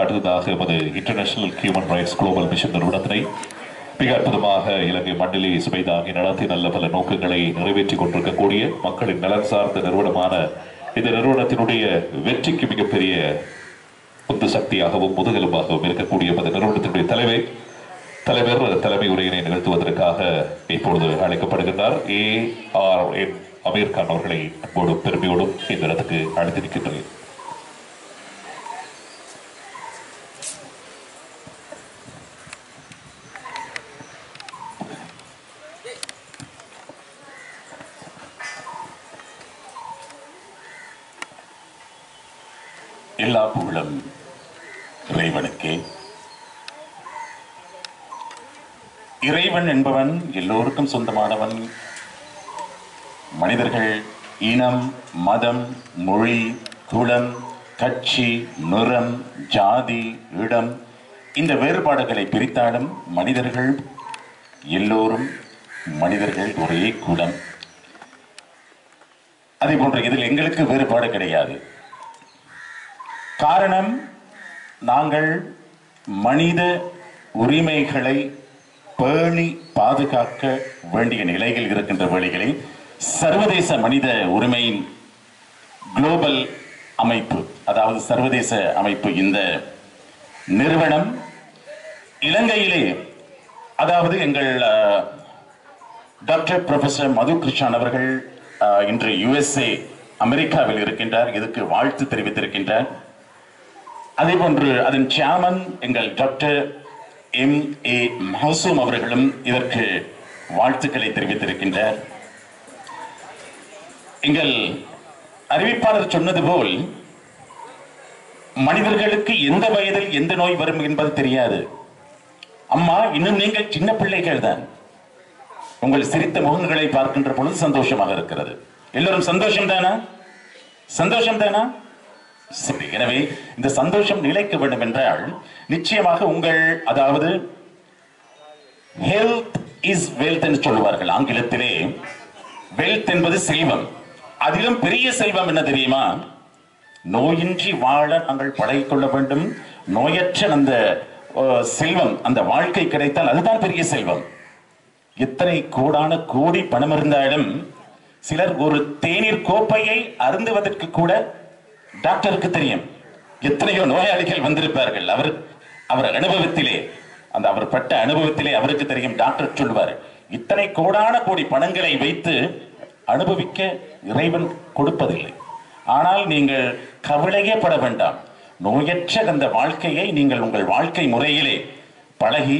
அடுத்ததாக எமது international human rights global mission நிறுவனத்தினை மிக அற்புதமாக இலங்கை மண்ணிலே சுமைதாகி நடத்தி நல்ல பல நோக்கங்களை நிறைவேற்றிக் கொண்டிருக்கக்கூடிய மக்களின் நலன் சார்ந்த நிறுவனமான இந்த நிறுவனத்தினுடைய வெற்றிக்கு மிகப்பெரிய உந்து சக்தியாகவும் முதுகெலும்பாகவும் இருக்கக்கூடிய அந்த நிறுவனத்தினுடைய தலைவர் தலைமை உரையினை நிகழ்த்துவதற்காக இப்பொழுது அழைக்கப்படுகின்றார். ARN அமீர் கான் அவர்களை அன்போடும் பெருமையோடும் இந்த இடத்துக்கு அழைத்திருக்கின்றனர். எல்லா புகழும் இறைவனுக்கே. இறைவன் என்பவன் எல்லோருக்கும் சொந்தமானவன். மனிதர்கள் இனம், மதம், மொழி, குலம், கட்சி, நிறம், ஜாதி, இடம் இந்த வேறுபாடுகளை பிரித்தாலும் மனிதர்கள் எல்லோரும் மனிதர்கள், ஒரே குலம். அதே போன்ற இதில் எங்களுக்கு வேறுபாடு கிடையாது. காரணம், நாங்கள் மனித உரிமைகளை பேணி பாதுகாக்க வேண்டிய நிலையில் இருக்கின்ற வேளைகளில் சர்வதேச மனித உரிமையின் குளோபல் அமைப்பு, அதாவது சர்வதேச அமைப்பு, இந்த நிறுவனம் இலங்கையிலே, அதாவது எங்கள் டாக்டர் ப்ரொஃபசர் மது கிருஷ்ணன் அவர்கள் இன்று USA அமெரிக்காவில் இருக்கின்றார். இதுக்கு வாழ்த்து தெரிவித்திருக்கின்றார். அதே போன்று அதன் சேர்மன் எங்கள் டாக்டர் MA மஹசூம் அவர்களும் இதற்கு வாழ்த்துக்களை தெரிவித்திருக்கின்றார். எங்கள் அறிவிப்பாளர் சொன்னது போல் மனிதர்களுக்கு எந்த வயதில் எந்த நோய் வரும் என்பது தெரியாது. அம்மா, இன்னும் நீங்கள் சின்ன பிள்ளைகள் தான். உங்கள் சிரித்த முகங்களை பார்க்கின்ற பொழுது சந்தோஷமாக இருக்கிறது. எல்லோரும் சந்தோஷம் தானா? சந்தோஷம் தானா? சரி. எனவே இந்த சந்தோஷம் நிலைக்க வேண்டும் என்றால் நிச்சயமாக உங்கள், அதாவது ஹெல்த் இஸ் வெல்த் என்று சொல்லுவார்கள் ஆங்கிலத்திலே. வெல்த் என்பது செல்வம். அதிலும் பெரிய செல்வம் என்ன தெரியுமா? நோயின்றி வாழ நாங்கள் பழகிக்கொள்ள வேண்டும். நோயற்ற அந்த செல்வம், அந்த வாழ்க்கை கிடைத்தால் அதுதான் பெரிய செல்வம். எத்தனை கோடான கோடி பணம் இருந்தாலும் சிலர் ஒரு தேநீர் கோப்பையை அருந்துவதற்கு கூட டாக்டருக்கு தெரியும். எத்தனையோ நோயாளிகள் வந்திருப்பார்கள். அவர் அனுபவத்திலே, அவர் பட்ட அனுபவத்திலே அவருக்கு தெரியும். டாக்டர் சொல்வார், இத்தனை கோடான கோடி பணங்களை வைத்து அனுபவிக்க இறைவன் கொடுப்பதில்லை. ஆனால் நீங்கள் கவலையே பட வேண்டாம். நோயற்ற அந்த வாழ்க்கையை நீங்கள் உங்கள் வாழ்க்கை முறையிலே பழகி,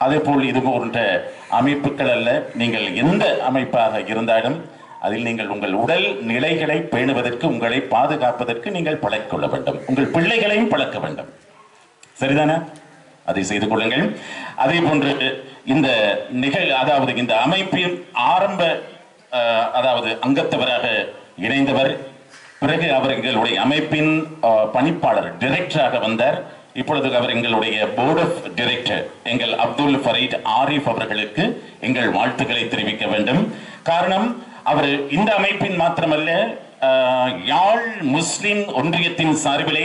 அதே போல் இது போன்ற அமைப்புகள் அல்ல, நீங்கள் எந்த அமைப்பாக இருந்தாலும் அதில் நீங்கள் உங்கள் உடல் நிலைகளை பேணுவதற்கு, உங்களை பாதுகாப்பதற்கு நீங்கள் பழக்கிக்கொள்ள வேண்டும். உங்கள் பிள்ளைகளையும் பழக்க வேண்டும். சரிதானே? அதை செய்து கொள்ளுங்கள். அதே போன்று இந்த அதாவது இந்த அமைப்பின் ஆரம்ப, அதாவது அங்கத்தவராக இணைந்தவர். பிறகு அவர் எங்களுடைய அமைப்பின் பணிப்பாளர், டைரக்டராக வந்தார். இப்பொழுது அவர் எங்களுடைய போர்ட் ஆஃப் டைரக்டர் எங்கள் அப்துல் ஃபரீத் ஆரிஃப் அவர்களுக்கு எங்கள் வாழ்த்துக்களை தெரிவிக்க வேண்டும். காரணம், அவர் இந்த அமைப்பின் மாத்திரமல்ல, யாழ் முஸ்லிம் ஒன்றியத்தின் சார்பிலே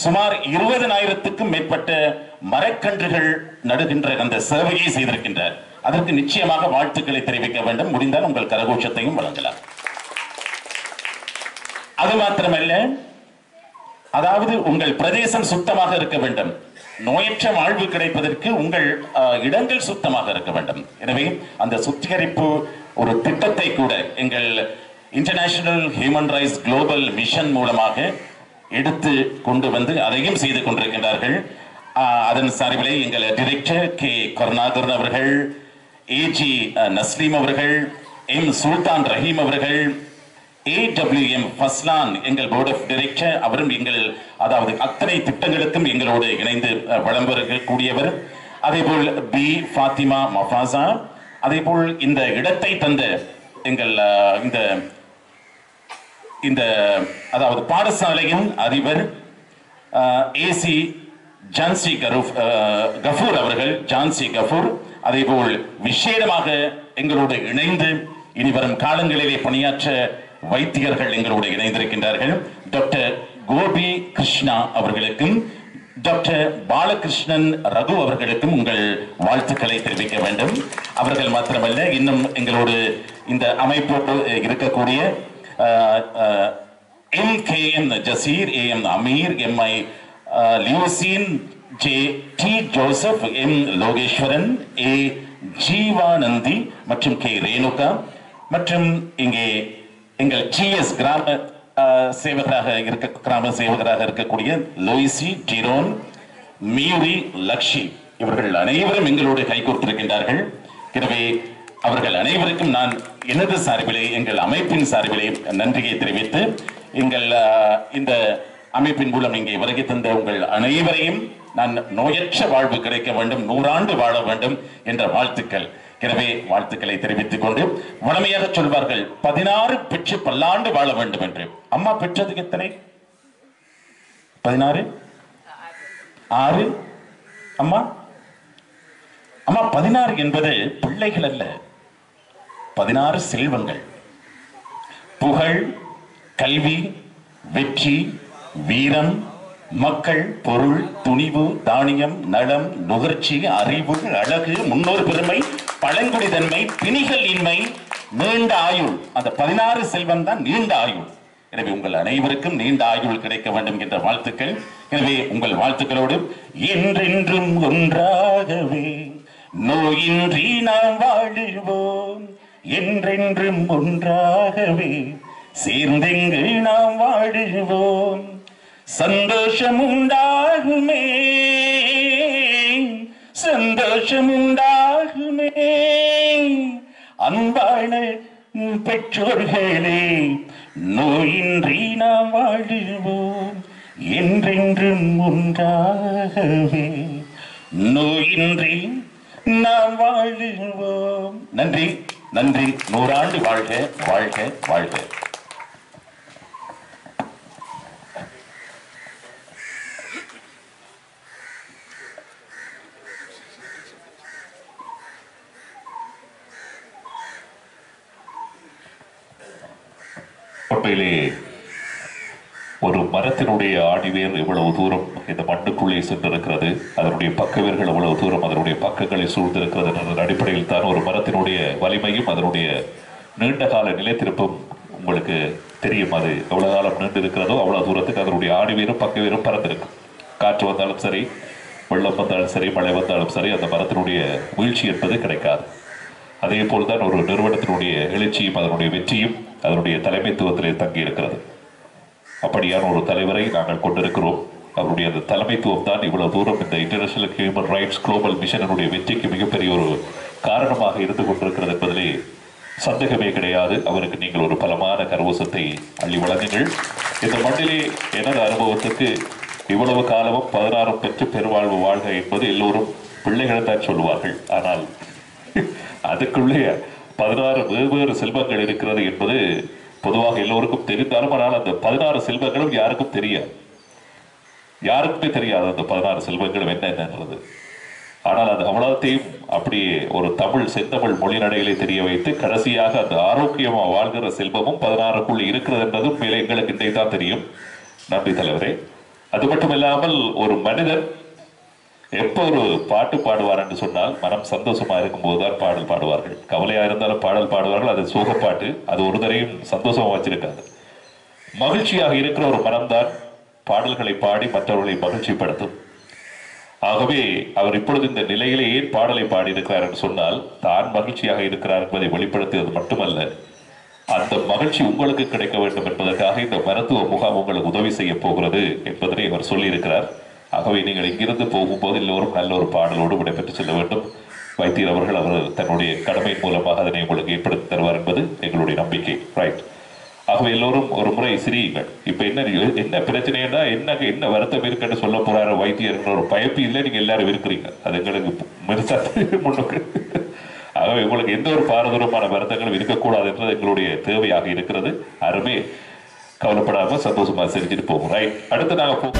சுமார் 20,000க்கும் மேற்பட்ட மரக்கன்றுகள் நடுகின்ற அந்த சேவையை செய்திருக்கின்றார். அதற்கு நிச்சயமாக வாழ்த்துக்களை தெரிவிக்க வேண்டும். முடிந்தால் உங்கள் கரகோஷத்தையும் வழங்கலாம். அது மாத்திரமல்ல, அதாவது உங்கள் பிரதேசம் சுத்தமாக இருக்க வேண்டும். நோயற்ற வாழ்வு கிடைப்பதற்கு உங்கள் இடங்கள் சுத்தமாக இருக்க வேண்டும். எனவே அந்த சுத்திகரிப்பு ஒரு திட்டத்தை கூட எங்கள் international human rights global mission மூலமாக எடுத்து கொண்டு வந்து அதையும் செய்து கொண்டிருக்கின்றார்கள். அதன் சார்பிலே எங்கள் டைரக்டர் K கருணாகரன் அவர்கள், AG நஸ்லீம் அவர்கள், M சுல்தான் ரஹீம் அவர்கள், AWM ஃபஸ்லான் எங்கள் போர்ட் ஆஃப் டைரக்டர், அவரும் எங்கள், அதாவது அத்தனை திட்டங்களுக்கும் எங்களோடு இணைந்து வழங்கக்கூடியவர். அதே போல் B ஃபாத்திமா மஃபாசா, அதே போல் இந்த இடத்தை தந்த எங்கள் இந்த அதாவது பாடசாலையின் அதிபர் AC ஜான்சி கஃபூர் அவர்கள், ஜான்சி கஃபூர். அதே போல் விசேடமாக எங்களோடு இணைந்து இனி வரும் காலங்களிலே பணியாற்ற வைத்தியர்கள் எங்களோடு இணைந்திருக்கின்றார்கள். டாக்டர் கோபி கிருஷ்ணா அவர்களுக்கும், டாக்டர் பாலகிருஷ்ணன் ரகு அவர்களுக்கும் உங்கள் வாழ்த்துக்களை தெரிவிக்க வேண்டும். அவர்கள் மாத்திரமல்ல, இன்னும் எங்களோடு இந்த அமைப்போடு இருக்கக்கூடிய MKN Jaseer, AM Ameer, MI லியூசின், JT Joseph, M Lokeswaran, A Jeevanandhi மற்றும் K ரேணுகா மற்றும் இங்கே எங்கள் GS கிராம சேவகராக இருக்கக்கூடிய லோயிசி, ஜிரோன், மியூரி, லக்ஷி இவர்கள் அனைவரும் எங்களோடு கைகோர்த்திருக்கின்றார்கள். எனவே அவர்கள் அனைவருக்கும் நான் எனது சார்பிலே, எங்கள் அமைப்பின் சார்பிலே நன்றியை தெரிவித்து, எங்கள் இந்த அமைப்பின் மூலம் இங்கே வருகை தந்த உங்கள் அனைவரையும் நான் நோயற்ற வாழ்வு கிடைக்க வேண்டும், 100 ஆண்டு வாழ வேண்டும் என்ற வாழ்த்துக்கள். எனவே வாழ்த்துக்களை தெரிவித்துக் கொண்டு, வளமையாக சொல்வார்கள் 16 பெற்று பல்லாண்டு வாழ வேண்டும் என்று. அம்மா பெற்றதுக்கு எத்தனை? 16, 6. அம்மா 16 என்பது பிள்ளைகள் அல்ல, 16 செல்வங்கள். புகழ், கல்வி, வெற்றி, வீரம், மக்கள், பொருள், துணிவு, தானியம், நலம், நுகர்ச்சி, அறிவு, அழகு, முன்னோர் பெருமை, பழங்குடிதன்மை, பிணிகள் இன்மை, நீண்ட ஆயுள். அந்த 16 செல்வம் தான் நீண்ட ஆயுள். எனவே உங்கள் அனைவருக்கும் நீண்ட ஆயுள் கிடைக்க வேண்டும் என்ற வாழ்த்துக்கள். எனவே உங்கள் வாழ்த்துக்களோடு என்றென்றும் ஒன்றாகவே நோயின்றி நாம் வாழுவோம், என்றென்றும் ஒன்றாகவே சேர்ந்தெங்கு நாம் வாழுவோம், சந்தோஷம் உண்டாகுமே, சந்தோஷம் உண்டாகுமே, அன்பான பெற்றோர்களே நோயின்றி நாம் வாழுவோம், என்றென்றும் ஒன்றாகவே நோயின்றி நாம் வாழுவோம். நன்றி, நன்றி. 100 ஆண்டு வாழ்க, வாழ்க, வாழ்க. உண்மையிலே ஒரு மரத்தினுடைய ஆணிவேர் எவ்வளவு தூரம் இந்த மண்ணுக்குள்ளே சென்றிருக்கிறது, அதனுடைய பக்கவேர்கள் எவ்வளவு தூரம் அதனுடைய பக்கங்களை சூழ்ந்திருக்கிறது என்ற அடிப்படையில் தான் ஒரு மரத்தினுடைய வலிமையும் அதனுடைய நீண்ட கால நிலைத்திருப்பும் உங்களுக்கு தெரியும். அது எவ்வளவு காலம் நீண்டு இருக்கிறதோ அவ்வளவு தூரத்துக்கு அதனுடைய ஆணிவேரும் பக்கவேரும் பறந்திருக்கும். காற்று வந்தாலும் சரி, வெள்ளம் வந்தாலும் சரி, மழை வந்தாலும் சரி, அந்த மரத்தினுடைய வீழ்ச்சி என்பது கிடைக்காது. அதே போல்தான் ஒரு நிறுவனத்தினுடைய எழுச்சியும் அதனுடைய வெற்றியும் அதனுடைய தலைமைத்துவத்திலே தங்கி இருக்கிறது. அப்படியான ஒரு தலைவரை நாங்கள் கொண்டிருக்கிறோம். அவருடைய அந்த தலைமைத்துவம் தான் இவ்வளவு தூரம் இந்த இன்டர்நேஷனல் ஹியூமன் ரைட்ஸ் குளோபல் மிஷனுடைய வெற்றிக்கு மிகப்பெரிய ஒரு காரணமாக இருந்து கொண்டிருக்கிறது என்பதிலே சந்தேகமே கிடையாது. அவருக்கு நீங்கள் ஒரு பலமான கரவசத்தை அள்ளி வழங்குங்கள். இந்த மண்ணிலே எனது அனுபவத்துக்கு இவ்வளவு காலமும் 16 பெற்று பெருவாழ்வு வாழ்க என்பது எல்லோரும் பிள்ளைகளை தான் சொல்லுவார்கள். ஆனால் அதுக்குள்ளே 16 வெவ்வேறு செல்வங்கள் இருக்கிறது என்பது பொதுவாக எல்லோருக்கும் தெரிந்தாலும், ஆனால் அந்த 16 செல்வங்களும் யாருக்கும் தெரியாது, யாருக்குமே தெரியாது அந்த 16 செல்வங்களும் என்னென்னது. ஆனால் அது அவ்வளோத்தையும் அப்படியே ஒரு தமிழ் செந்தமிழ் மொழி நடைகளை தெரிய வைத்து கடைசியாக அந்த ஆரோக்கியமா வாழ்கிற செல்வமும் 16க்குள் இருக்கிறது என்பதும் மேலே எங்களுக்கு இன்றைக்கு தான் தெரியும். நன்றி தலைவரே. அது மட்டும் இல்லாமல் ஒரு மனிதன் எப்போ ஒரு பாட்டு பாடுவார் என்று சொன்னால் மனம் சந்தோஷமா இருக்கும் போதுதான் பாடல் பாடுவார்கள். கவலையா இருந்தாலும் பாடல் பாடுவார்கள். அது சோகப்பாட்டு, அது ஒரு தரையும் சந்தோஷமா வச்சிருக்காது. மகிழ்ச்சியாக இருக்கிற ஒரு மனம்தான் பாடல்களை பாடி மற்றவர்களை மகிழ்ச்சிப்படுத்தும். ஆகவே அவர் இப்பொழுது இந்த நிலையிலே ஏன் பாடலை பாடியிருக்கிறார் என்று சொன்னால், தான் மகிழ்ச்சியாக இருக்கிறார் என்பதை வெளிப்படுத்துவது மட்டுமல்ல, அந்த மகிழ்ச்சி உங்களுக்கு கிடைக்க வேண்டும் என்பதற்காக இந்த மருத்துவ முகாம் உங்களுக்கு உதவி செய்ய போகிறது என்பதனை அவர் சொல்லியிருக்கிறார். ஆகவே நீங்கள் இங்கிருந்து போகும்போது எல்லோரும் நல்ல ஒரு பாடலோடு விடைபெற்று செல்ல வேண்டும். வைத்தியர் அவர்கள் தன்னுடைய கடமையின் மூலமாக அதனை உங்களுக்கு ஏற்படுத்தி தருவார் என்பது எங்களுடைய நம்பிக்கை. ரைட். ஆகவே எல்லோரும் ஒரு முறை சிரியுங்கள். இப்ப என்ன பிரச்சனைன்னா என்ன வருத்தம் இருக்குன்னு சொல்ல போறாரு வைத்தியர் ஒரு பயப்பு இல்லை. நீங்க எல்லாரும் இருக்கிறீங்க, அது எங்களுக்கு மிருசா முன்னுக்கு. ஆகவே உங்களுக்கு எந்த ஒரு பாரதூரமான வருத்தங்களும் இருக்கக்கூடாது என்பது எங்களுடைய தேவையாக இருக்கிறது. அருமே கவலைப்படாம சந்தோஷமா செஞ்சுட்டு போகும். ரைட். அடுத்து நாங்க